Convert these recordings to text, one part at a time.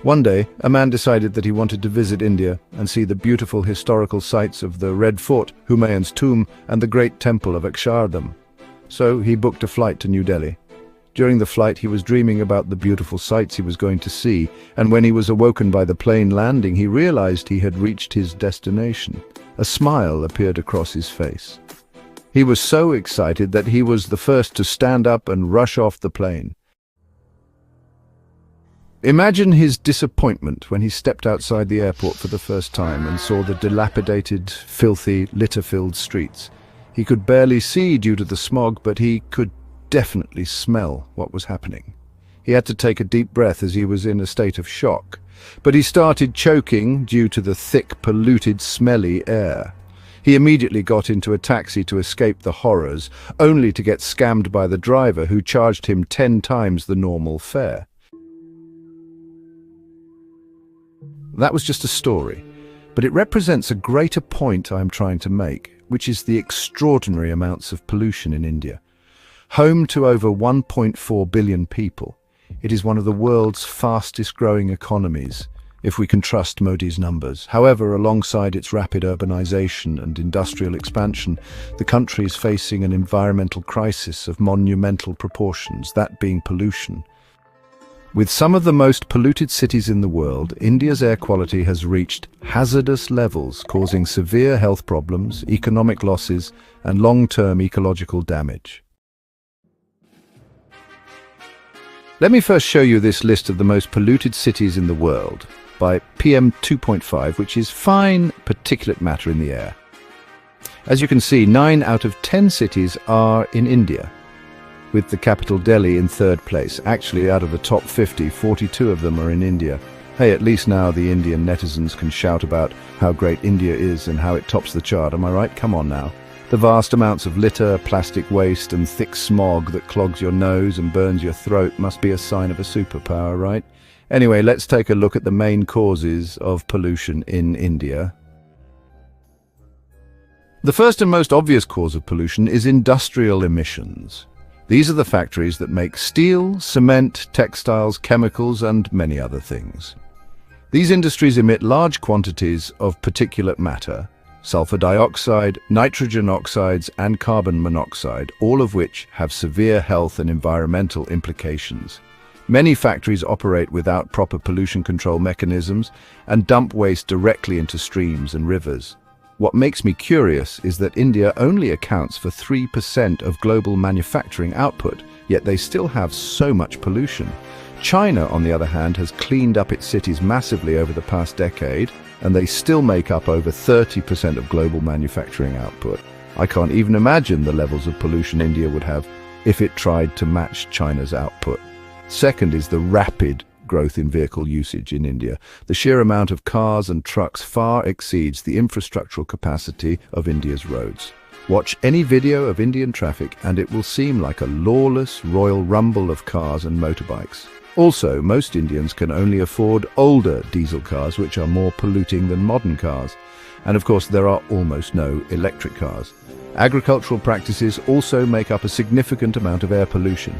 One day, a man decided that he wanted to visit India and see the beautiful historical sites of the Red Fort, Humayun's tomb, and the great temple of Akshardham. So he booked a flight to New Delhi. During the flight, he was dreaming about the beautiful sights he was going to see, and when he was awoken by the plane landing, he realized he had reached his destination. A smile appeared across his face. He was so excited that he was the first to stand up and rush off the plane. Imagine his disappointment when he stepped outside the airport for the first time and saw the dilapidated, filthy, litter-filled streets. He could barely see due to the smog, but he could definitely smell what was happening. He had to take a deep breath as he was in a state of shock. But he started choking due to the thick, polluted, smelly air. He immediately got into a taxi to escape the horrors, only to get scammed by the driver who charged him 10 times the normal fare. That was just a story, but it represents a greater point I am trying to make, which is the extraordinary amounts of pollution in India. Home to over 1.4 billion people, it is one of the world's fastest-growing economies, if we can trust Modi's numbers. However, alongside its rapid urbanization and industrial expansion, the country is facing an environmental crisis of monumental proportions, that being pollution. With some of the most polluted cities in the world, India's air quality has reached hazardous levels, causing severe health problems, economic losses, and long-term ecological damage. Let me first show you this list of the most polluted cities in the world by PM 2.5, which is fine particulate matter in the air. As you can see, 9 out of 10 cities are in India, with the capital Delhi in third place. Actually, out of the top 50, 42 of them are in India. Hey, at least now the Indian netizens can shout about how great India is and how it tops the chart, am I right? Come on now. The vast amounts of litter, plastic waste and thick smog that clogs your nose and burns your throat must be a sign of a superpower, right? Anyway, let's take a look at the main causes of pollution in India. The first and most obvious cause of pollution is industrial emissions. These are the factories that make steel, cement, textiles, chemicals, and many other things. These industries emit large quantities of particulate matter, sulfur dioxide, nitrogen oxides, and carbon monoxide, all of which have severe health and environmental implications. Many factories operate without proper pollution control mechanisms and dump waste directly into streams and rivers. What makes me curious is that India only accounts for 3% of global manufacturing output, yet they still have so much pollution. China, on the other hand, has cleaned up its cities massively over the past decade, and they still make up over 30% of global manufacturing output. I can't even imagine the levels of pollution India would have if it tried to match China's output. Second is the rapid growth in vehicle usage in India. The sheer amount of cars and trucks far exceeds the infrastructural capacity of India's roads. Watch any video of Indian traffic and it will seem like a lawless royal rumble of cars and motorbikes. Also, most Indians can only afford older diesel cars, which are more polluting than modern cars. And of course, there are almost no electric cars. Agricultural practices also make up a significant amount of air pollution.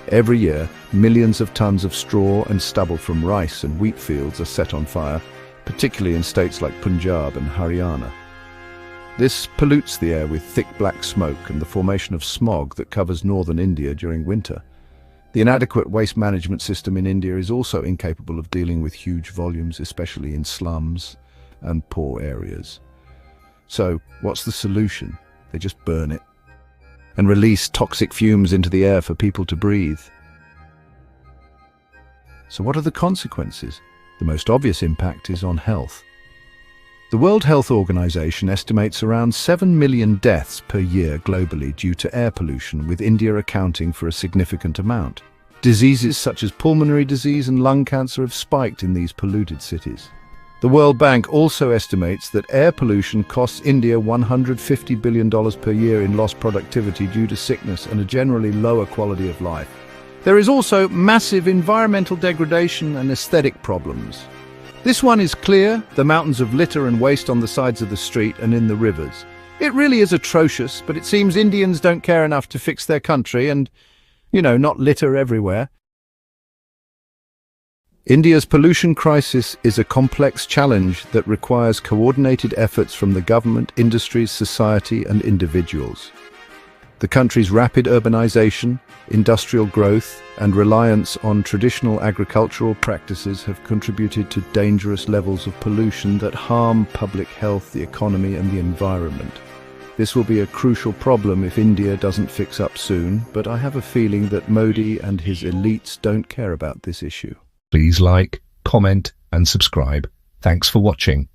Every year, millions of tons of straw and stubble from rice and wheat fields are set on fire, particularly in states like Punjab and Haryana. This pollutes the air with thick black smoke and the formation of smog that covers northern India during winter. The inadequate waste management system in India is also incapable of dealing with huge volumes, especially in slums and poor areas. So, what's the solution? They just burn it and release toxic fumes into the air for people to breathe. So what are the consequences? The most obvious impact is on health. The World Health Organization estimates around 7 million deaths per year globally due to air pollution, with India accounting for a significant amount. Diseases such as pulmonary disease and lung cancer have spiked in these polluted cities. The World Bank also estimates that air pollution costs India $150 billion per year in lost productivity due to sickness and a generally lower quality of life. There is also massive environmental degradation and aesthetic problems. This one is clear, the mountains of litter and waste on the sides of the street and in the rivers. It really is atrocious, but it seems Indians don't care enough to fix their country and, not litter everywhere. India's pollution crisis is a complex challenge that requires coordinated efforts from the government, industries, society, and individuals. The country's rapid urbanization, industrial growth, and reliance on traditional agricultural practices have contributed to dangerous levels of pollution that harm public health, the economy, and the environment. This will be a crucial problem if India doesn't fix up soon, but I have a feeling that Modi and his elites don't care about this issue. Please like, comment, and subscribe. Thanks for watching.